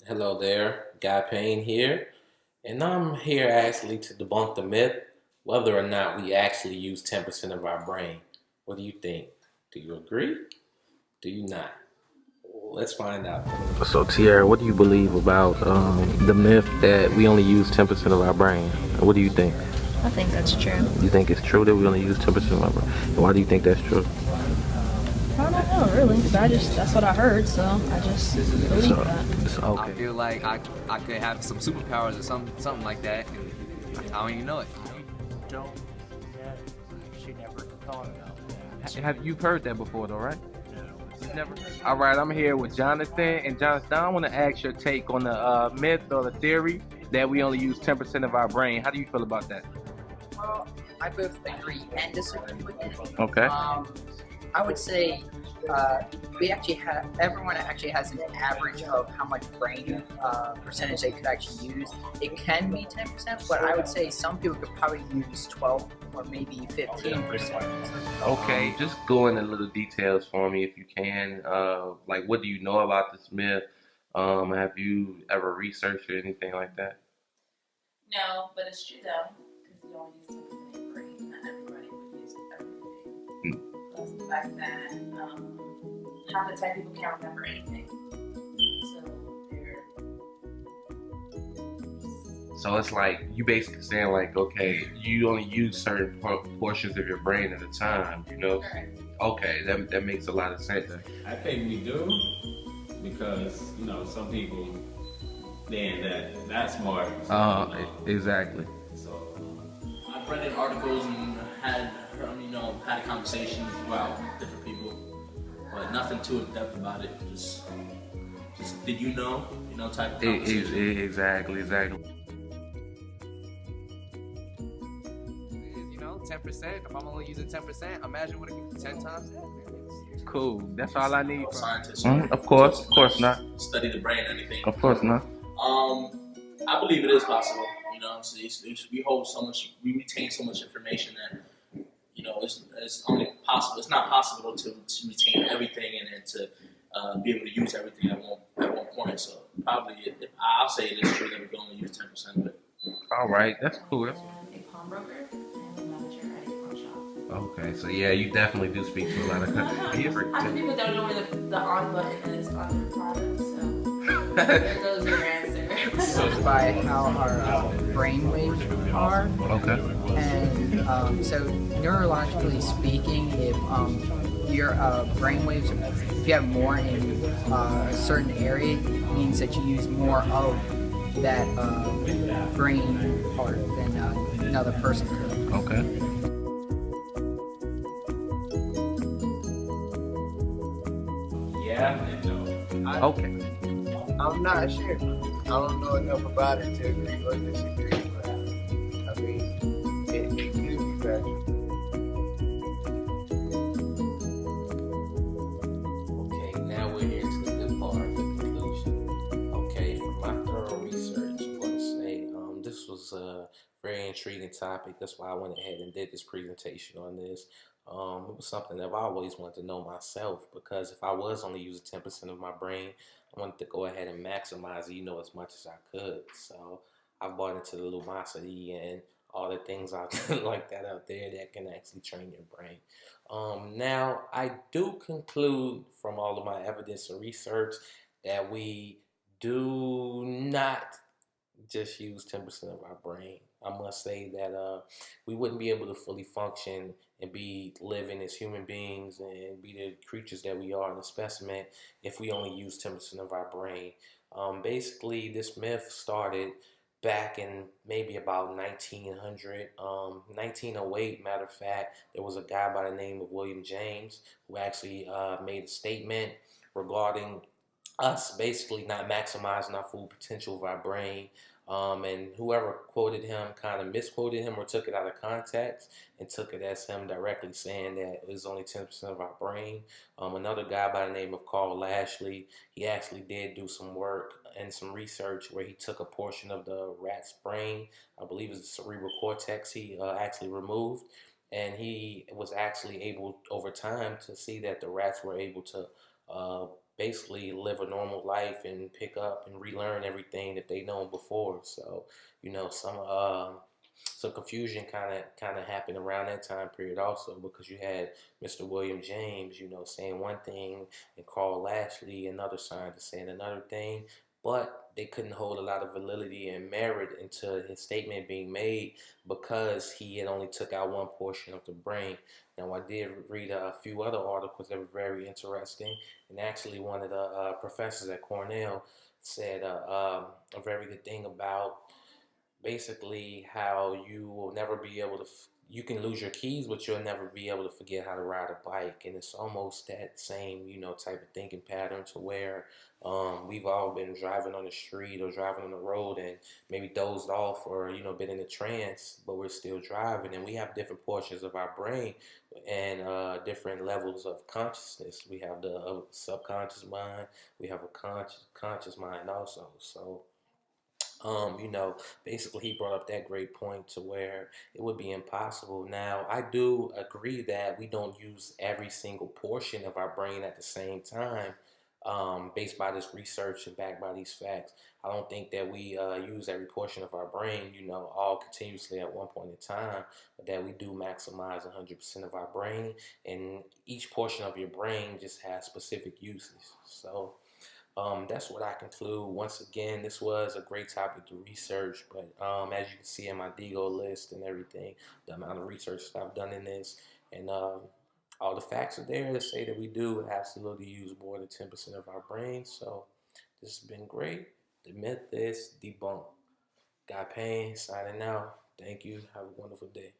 Hello there, Guy Payne here, and I'm here actually to debunk the myth whether or not we actually use 10% of our brain. What do you think? Do you agree? Do you not? Well, let's find out. So, Tierra, what do you believe about the myth that we only use 10% of our brain? What do you think? I think that's true. You think it's true that we only use 10% of our brain? And why do you think that's true? I don't know, really. That's what I heard, so I just believe So, that. I okay. feel like I could have some superpowers or something like that, and I don't even know it. Don't yet. She never thought about that. Have you heard that before, though, right? No. Never. All right, I'm here with Jonathan. And Jonathan, I want to ask your take on the myth or the theory that we only use 10% of our brain. How do you feel about that? Well, I both agree and disagree with it. Okay. I would say we actually have everyone actually has an average of how much brain percentage they could actually use. It can be 10%, but I would say some people could probably use 12 or maybe 15%. Okay, just go into little details for me if you can. Like, what do you know about this myth? Have you ever researched or anything like that? No, but it's true though, because you only use something in your brain. Not everybody would use everything. Plus the fact that half the time people can't remember anything. So they're So it's like you basically saying like, okay, you only use certain portions of your brain at a time. correct. Okay, that makes a lot of sense. I think we do because some people they ain't that smart. Exactly. So I've read in articles and had conversations about different people, but nothing too in depth about it. Just did type of conversation. Exactly. 10%. If I'm only using 10%, imagine what it could be 10 times that. Cool. That's all I need. Scientists, Of course not. study the brain, anything. Of course not. I believe it is possible. So we hold so much, we retain so much information that it's only possible. It's not possible to retain everything and then to be able to use everything at one point. So probably, I'll say it is true that we can only use 10% of it. All right, that's cool. And a pawnbroker and a manager at a pawn shop. Okay, so yeah, you definitely do speak to a lot of countries. I think people don't know where the on button is on their product, so there goes your answer. It's by how our brain waves are. Okay. And so neurologically speaking, if your brain waves, if you have more in a certain area, it means that you use more of that brain part than another person could. Okay. yeah and no. Okay. I'm not sure. I don't know enough about it to agree or disagree, but I mean, it could be factual. Okay, now we're here to the good part, the conclusion. Okay, from my thorough research, I'm going to say this was a very intriguing topic. That's why I went ahead and did this presentation on this. It was something that I've always wanted to know myself because if I was only using 10% of my brain, I wanted to go ahead and maximize it, as much as I could. So I bought into the Lumosity and all the things out like that out there that can actually train your brain. Now, I do conclude from all of my evidence and research that we do not just use 10% of our brain. I must say that we wouldn't be able to fully function and be living as human beings and be the creatures that we are in the specimen if we only use 10% of our brain. Basically, this myth started back in maybe about 1900, 1908. Matter of fact, there was a guy by the name of William James who actually made a statement regarding us basically not maximizing our full potential of our brain. And whoever quoted him kind of misquoted him or took it out of context and took it as him directly saying that it was only 10% of our brain. Another guy by the name of Carl Lashley, he actually did do some work and some research where he took a portion of the rat's brain, I believe it's the cerebral cortex, he actually removed. And he was actually able over time to see that the rats were able to uh, basically live a normal life and pick up and relearn everything that they known before. So, some confusion kind of happened around that time period also, because you had Mr. William James, saying one thing, and Carl Lashley, another scientist, saying another thing, but they couldn't hold a lot of validity and merit into his statement being made because he had only took out one portion of the brain. Now, I did read a few other articles that were very interesting, and actually one of the professors at Cornell said a very good thing about basically how you will never be able to you can lose your keys, but you'll never be able to forget how to ride a bike. And it's almost that same type of thinking pattern, to where we've all been driving on the street or driving on the road and maybe dozed off, or been in a trance, but we're still driving, and we have different portions of our brain and different levels of consciousness. We have the subconscious mind, we have a conscious mind also. So basically he brought up that great point to where it would be impossible. Now, I do agree that we don't use every single portion of our brain at the same time, based by this research and backed by these facts. I don't think that we use every portion of our brain, all continuously at one point in time, but that we do maximize 100% of our brain, and each portion of your brain just has specific uses. So, that's what I conclude. Once again, this was a great topic to research, but as you can see in my Digo list and everything, the amount of research that I've done in this, and all the facts are there to say that we do absolutely use more than 10% of our brain. So this has been great. The myth is debunked. Guy Payne signing out. Thank you. Have a wonderful day.